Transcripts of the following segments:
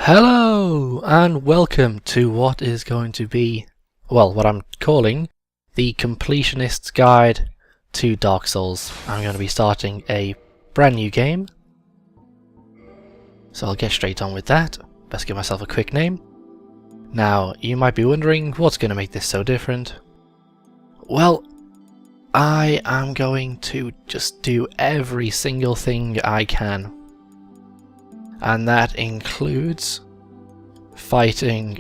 Hello and welcome to what is going to be, well, what I'm calling the Completionist's Guide to Dark Souls. I'm going to be starting a brand new game, so I'll get straight on with that. Best give myself a quick name. Now, you might be wondering what's going to make this so different. Well, I am going to just do every single thing I can. And that includes fighting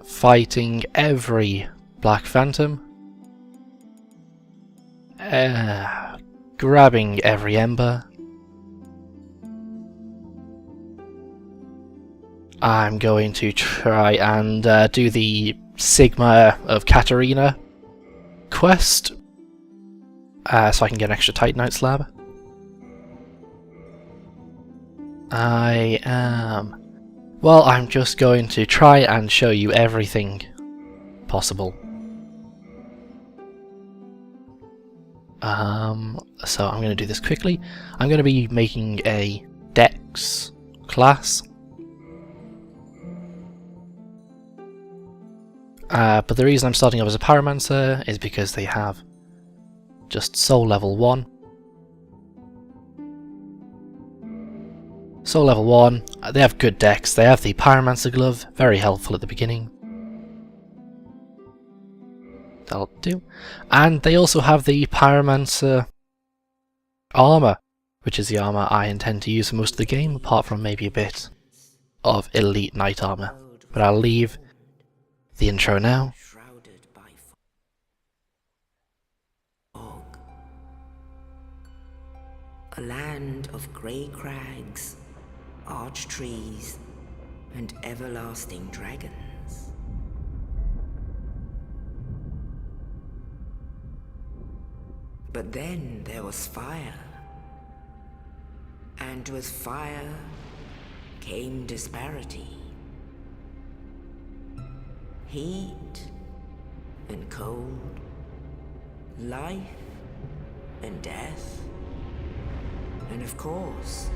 fighting every Black Phantom, grabbing every Ember. I'm going to try and do the Sigma of Katarina quest, so I can get an extra Titanite slab. I'm just going to try and show you everything possible. So I'm going to do this quickly. I'm going to be making a Dex class. But the reason I'm starting off as a Pyromancer is because they have just Soul level 1. Soul level 1, they have good decks. They have the Pyromancer glove, very helpful at the beginning. That'll do. And they also have the Pyromancer armor, which is the armor I intend to use for most of the game, apart from maybe a bit of elite knight armor. But I'll leave the intro now. A land of grey crags, arch trees, and everlasting dragons. But then there was fire, and with fire came disparity. Heat and cold, life and death, and of course,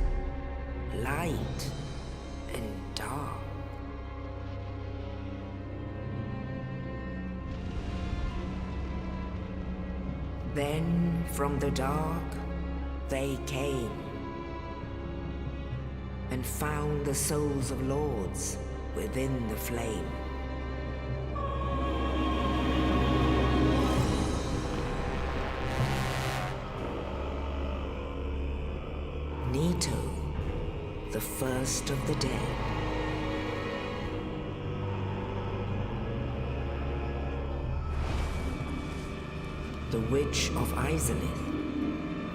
light and dark. Then from the dark they came and found the souls of lords within the flame. Nito, the first of the dead. The Witch of Izalith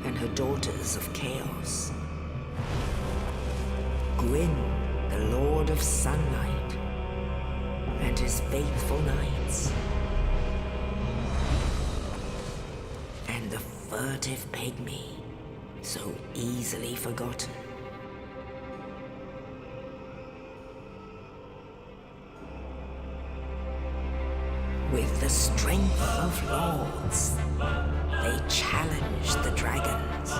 and her daughters of Chaos. Gwyn, the Lord of Sunlight, and his faithful knights. And the furtive pygmy, so easily forgotten. With the strength of lords, they challenged the dragons.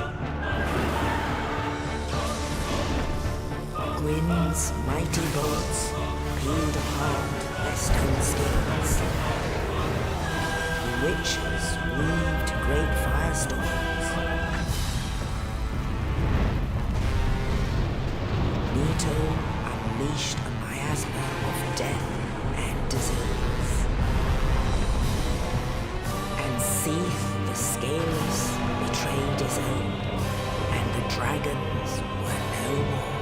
Gwyn's mighty bolts peeled apart their stone skins. The witches weaved great firestorms. Nito unleashed a miasma of death and disease. And Seath the Scaleless betrayed his own, and the dragons were no more.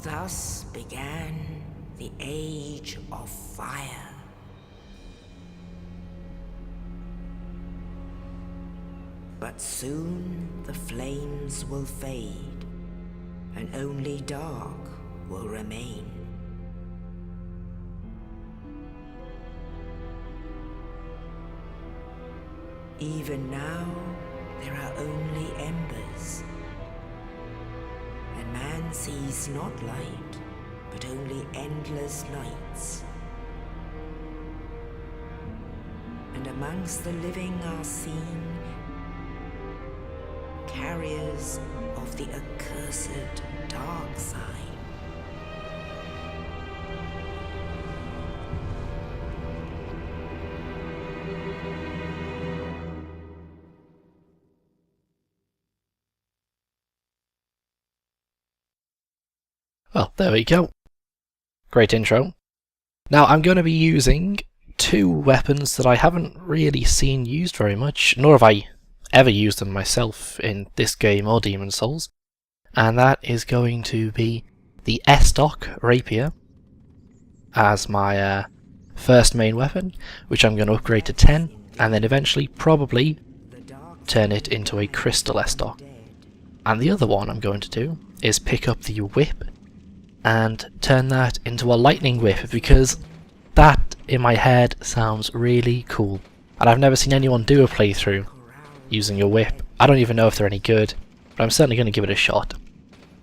Thus began the Age of Fire. But soon the flames will fade, and only dark will remain. Even now, there are only embers, and man sees not light, but only endless nights. And amongst the living are seen carriers of the accursed dark side. Well, there we go. Great intro. Now I'm going to be using two weapons that I haven't really seen used very much, nor have I ever used them myself in this game or Demon Souls, and that is going to be the S-Stock Rapier as my first main weapon, which I'm going to upgrade to 10, and then eventually probably turn it into a Crystal S-Stock. And the other one I'm going to do is pick up the Whip and turn that into a Lightning Whip, because that in my head sounds really cool. And I've never seen anyone do a playthrough using a whip. I don't even know if they're any good, but I'm certainly going to give it a shot.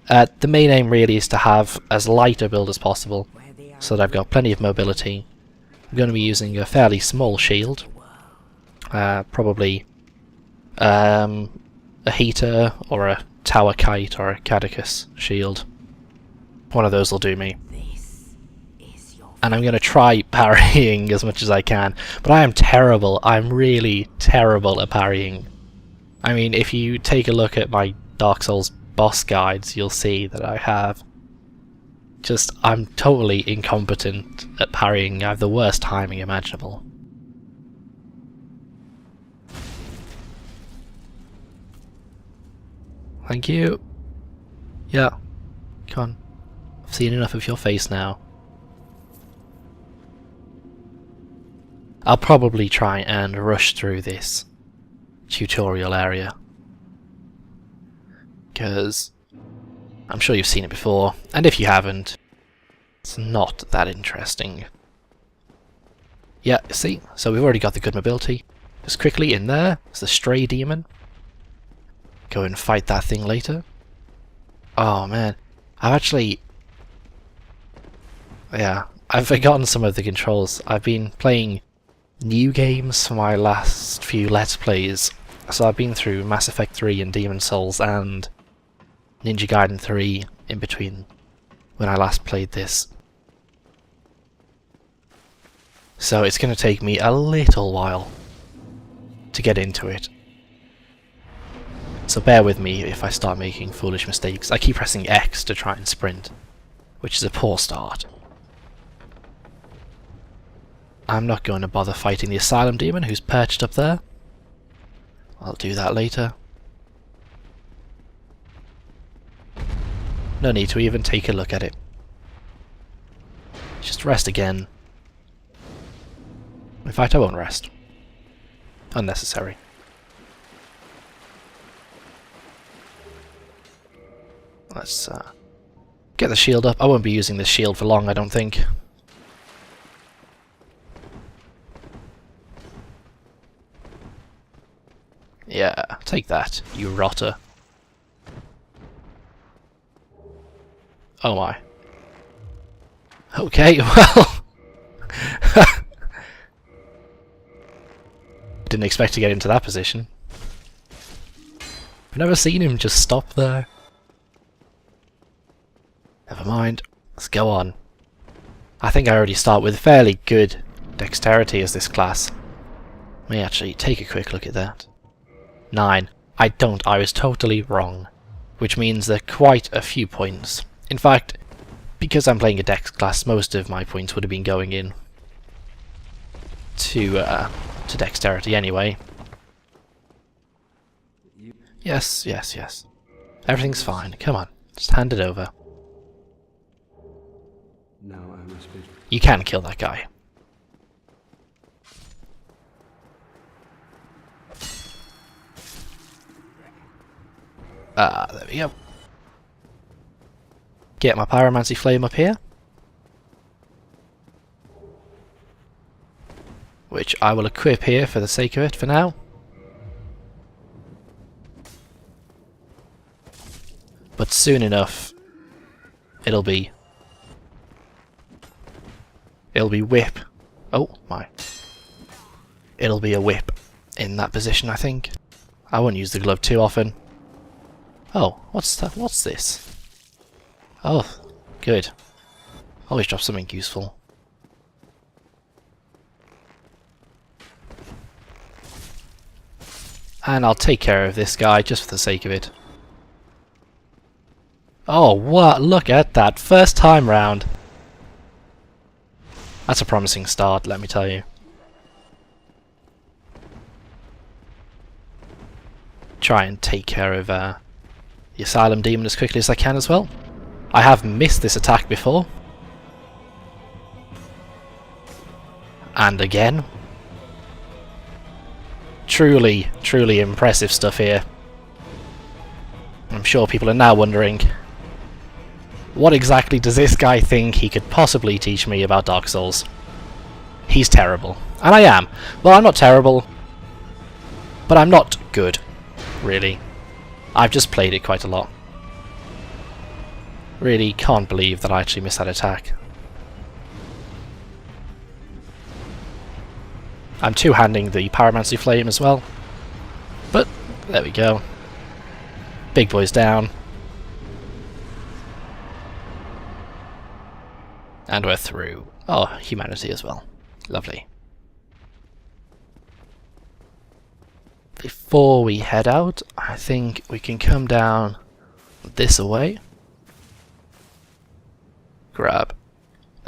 The main aim really is to have as light a build as possible, so that I've got plenty of mobility. I'm going to be using a fairly small shield, probably a heater or a tower kite or a caduceus shield. One of those will do me. And I'm going to try parrying as much as I can, but I am terrible. I'm really terrible at parrying. I mean, if you take a look at my Dark Souls boss guides, you'll see that I'm totally incompetent at parrying. I have the worst timing imaginable. Thank you. Yeah. Come on. I've seen enough of your face now. I'll probably try and rush through this tutorial area, because I'm sure you've seen it before, and if you haven't, it's not that interesting. Yeah, see? So we've already got the good mobility. Just quickly in there, there's the Stray Demon. Go and fight that thing later. Oh man, I've forgotten some of the controls. I've been playing new games for my last few Let's Plays, so I've been through Mass Effect 3 and Demon Souls and Ninja Gaiden 3 in between when I last played this. So it's going to take me a little while to get into it. So bear with me if I start making foolish mistakes. I keep pressing X to try and sprint, which is a poor start. I'm not going to bother fighting the Asylum Demon who's perched up there. I'll do that later. No need to even take a look at it. Just rest again. In fact, I won't rest. Unnecessary. Let's get the shield up. I won't be using this shield for long, I don't think. Yeah, take that, you rotter. Oh my. Okay, well... Didn't expect to get into that position. I've never seen him just stop there. Never mind, let's go on. I think I already start with fairly good dexterity as this class. May actually take a quick look at that. 9. I was totally wrong. Which means that quite a few points. In fact, because I'm playing a dex class, most of my points would have been going in to dexterity anyway. Yes. Everything's fine. Come on, just hand it over. You can kill that guy. There we go. Get my pyromancy flame up here, which I will equip here for the sake of it for now. But soon enough, it'll be It'll be whip. Oh my. It'll be a whip in that position, I think. I won't use the glove too often. Oh, what's that? What's this? Oh, good. Always drop something useful. And I'll take care of this guy just for the sake of it. Oh, what? Look at that. First time round. That's a promising start, let me tell you. Try and take care of the Asylum Demon as quickly as I can as well. I have missed this attack before. And again. Truly, truly impressive stuff here. I'm sure people are now wondering, what exactly does this guy think he could possibly teach me about Dark Souls? He's terrible. And I am. Well, I'm not terrible, but I'm not good, really. I've just played it quite a lot. Really can't believe that I actually missed that attack. I'm two-handing the Pyromancy Flame as well. But, there we go. Big boy's down. And we're through. Oh, humanity as well. Lovely. Before we head out, I think we can come down this away. Grab.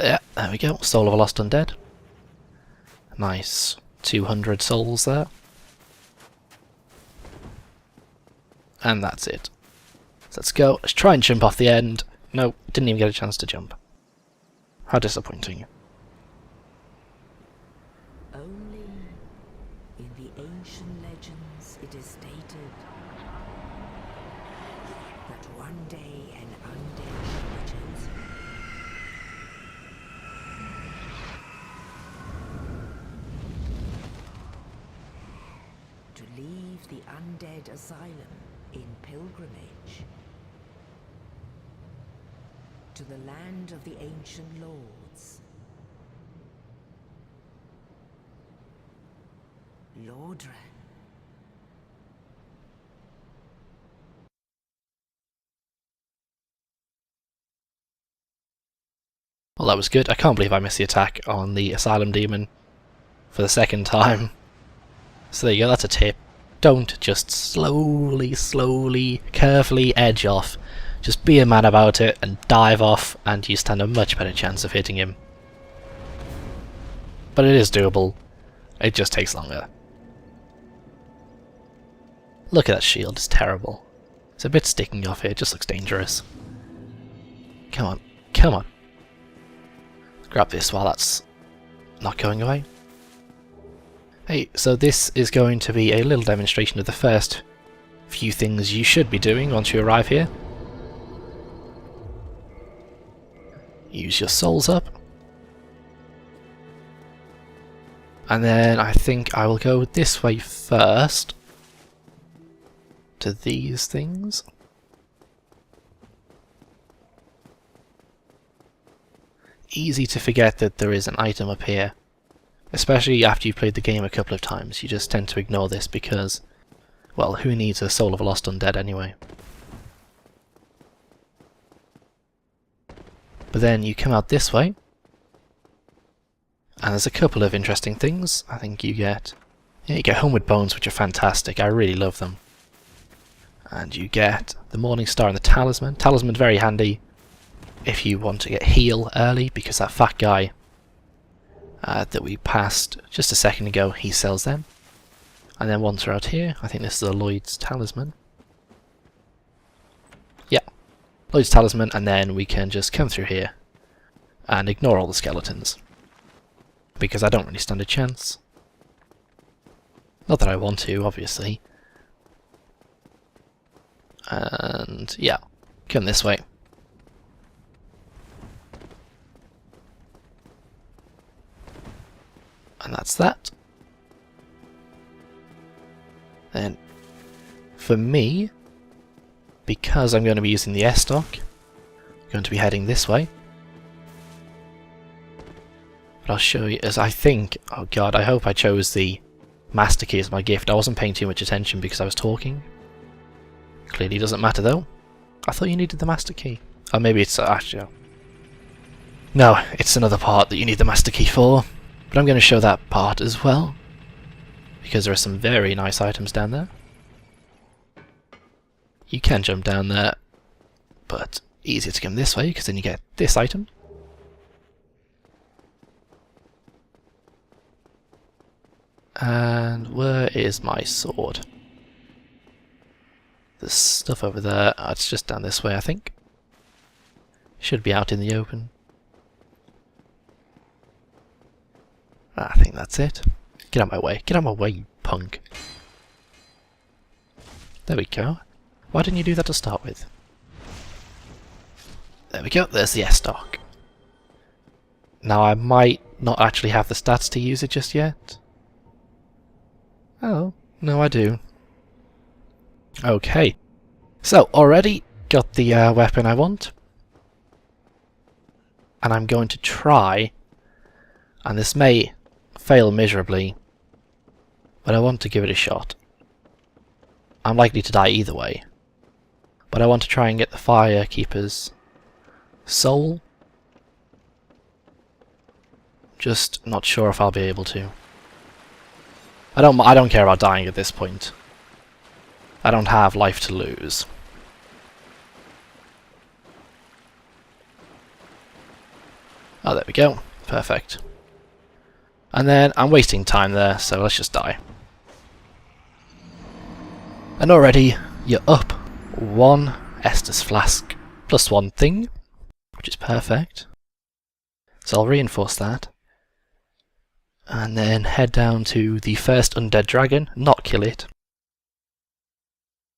Yeah, there we go. Soul of a Lost Undead. Nice 200 souls there. And that's it. So let's go. Let's try and jump off the end. No, didn't even get a chance to jump. How disappointing. Only in the ancient legends it is stated that one day an undead shall be chosen. To leave the undead asylum in pilgrimage to the land of the ancient lords. Lordran. Well, that was good. I can't believe I missed the attack on the Asylum Demon for the second time. So there you go, that's a tip. Don't just slowly, carefully edge off. Just be a man about it and dive off, and you stand a much better chance of hitting him. But it is doable. It just takes longer. Look at that shield, it's terrible. It's a bit sticking off here, it just looks dangerous. Come on, come on. Grab this while that's not going away. Hey, so this is going to be a little demonstration of the first few things you should be doing once you arrive here. Use your souls up. And then I think I will go this way first. To these things. Easy to forget that there is an item up here. Especially after you've played the game a couple of times. You just tend to ignore this because, well, who needs a Soul of a Lost Undead anyway? But then you come out this way, and there's a couple of interesting things. I think you get Homeward Bones, which are fantastic. I really love them. And you get the Morning Star and the Talisman. Talisman very handy if you want to get heal early, because that fat guy that we passed just a second ago, he sells them. And then once we're out here, I think this is a Lloyd's Talisman. Yeah, Lloyd's Talisman, and then we can just come through here and ignore all the skeletons. Because I don't really stand a chance. Not that I want to, obviously. And yeah, come this way. And that's that. Then, for me, because I'm going to be using the S-Stock, I'm going to be heading this way. But I'll show you, as I think, oh god, I hope I chose the Master Key as my gift. I wasn't paying too much attention because I was talking. Clearly doesn't matter though. I thought you needed the Master Key. Or maybe it's actually... No, it's another part that you need the Master Key for. But I'm going to show that part as well. Because there are some very nice items down there. You can jump down there, but easier to come this way because then you get this item. And where is my sword? There's stuff over there. Oh, it's just down this way, I think. Should be out in the open. I think that's it. Get out of my way. Get out of my way, you punk. There we go. Why didn't you do that to start with? There we go. There's the S-Stock. Now I might not actually have the stats to use it just yet. Oh, no I do. Okay. So, already got the weapon I want. And I'm going to try, and this may fail miserably, but I want to give it a shot. I'm likely to die either way, but I want to try and get the Firekeeper's soul. Just not sure if I'll be able to. I don't care about dying at this point. I don't have life to lose. Oh, there we go. Perfect. And then I'm wasting time there, so let's just die. And already you're up 1 Estus Flask plus 1 thing, which is perfect. So I'll reinforce that. And then head down to the first undead dragon, not kill it.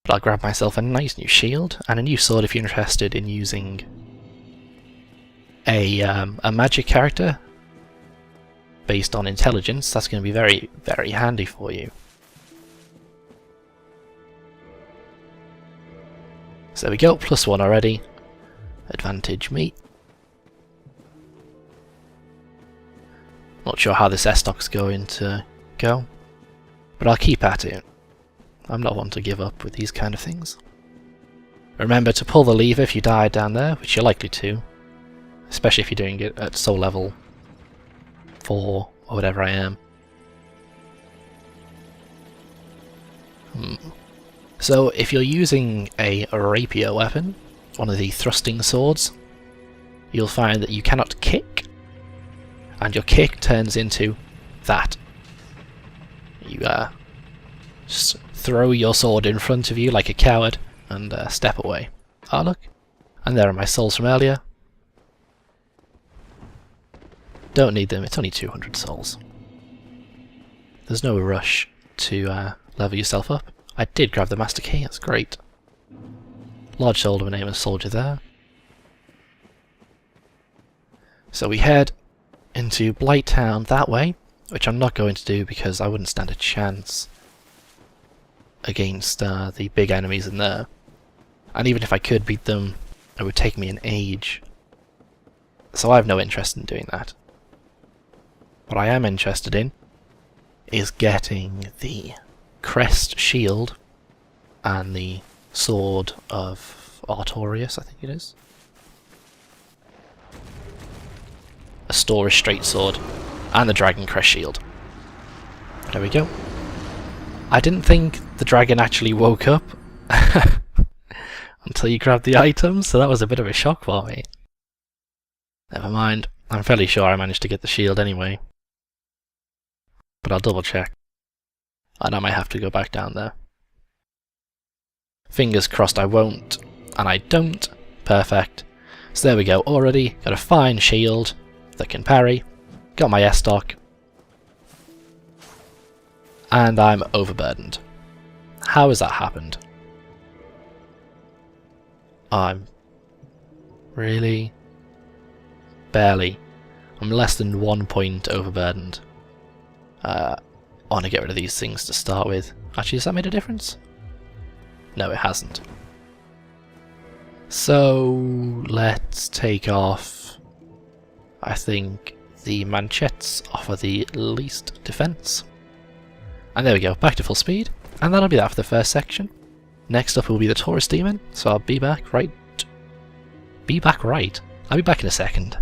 But I'll grab myself a nice new shield and a new sword if you're interested in using a magic character based on intelligence. That's going to be very, very handy for you. So there we go, plus 1 already. Advantage me. Not sure how this S-Stock's going to go, but I'll keep at it. I'm not one to give up with these kind of things. Remember to pull the lever if you die down there, which you're likely to. Especially if you're doing it at soul level 4 or whatever I am. So if you're using a rapier weapon, one of the thrusting swords, you'll find that you cannot kick, and your kick turns into that. You just throw your sword in front of you like a coward and step away. Oh look, and there are my souls from earlier. Don't need them, it's only 200 souls. There's no rush to level yourself up. I did grab the Master Key, that's great. Large shoulder with name of soldier there. So we head into Blighttown that way, which I'm not going to do because I wouldn't stand a chance against the big enemies in there. And even if I could beat them, it would take me an age. So I have no interest in doing that. What I am interested in is getting the crest shield and the sword of Artorius, I think it is. A Story straight sword and the dragon crest shield. There we go. I didn't think the dragon actually woke up until you grabbed the items, so that was a bit of a shock for me. Never mind, I'm fairly sure I managed to get the shield anyway. But I'll double check. And I might have to go back down there. Fingers crossed I won't, and I don't. Perfect. So there we go, already got a fine shield that can parry. Got my S-Stock. And I'm overburdened. How has that happened? I'm really barely. I'm less than 1 point overburdened. I want to get rid of these things to start with. Actually, has that made a difference? No, it hasn't. So let's take off, I think, the manchettes offer the least defense. And there we go, back to full speed, and that'll be that for the first section. Next up will be the Taurus Demon, so I'll be back right. I'll be back in a second.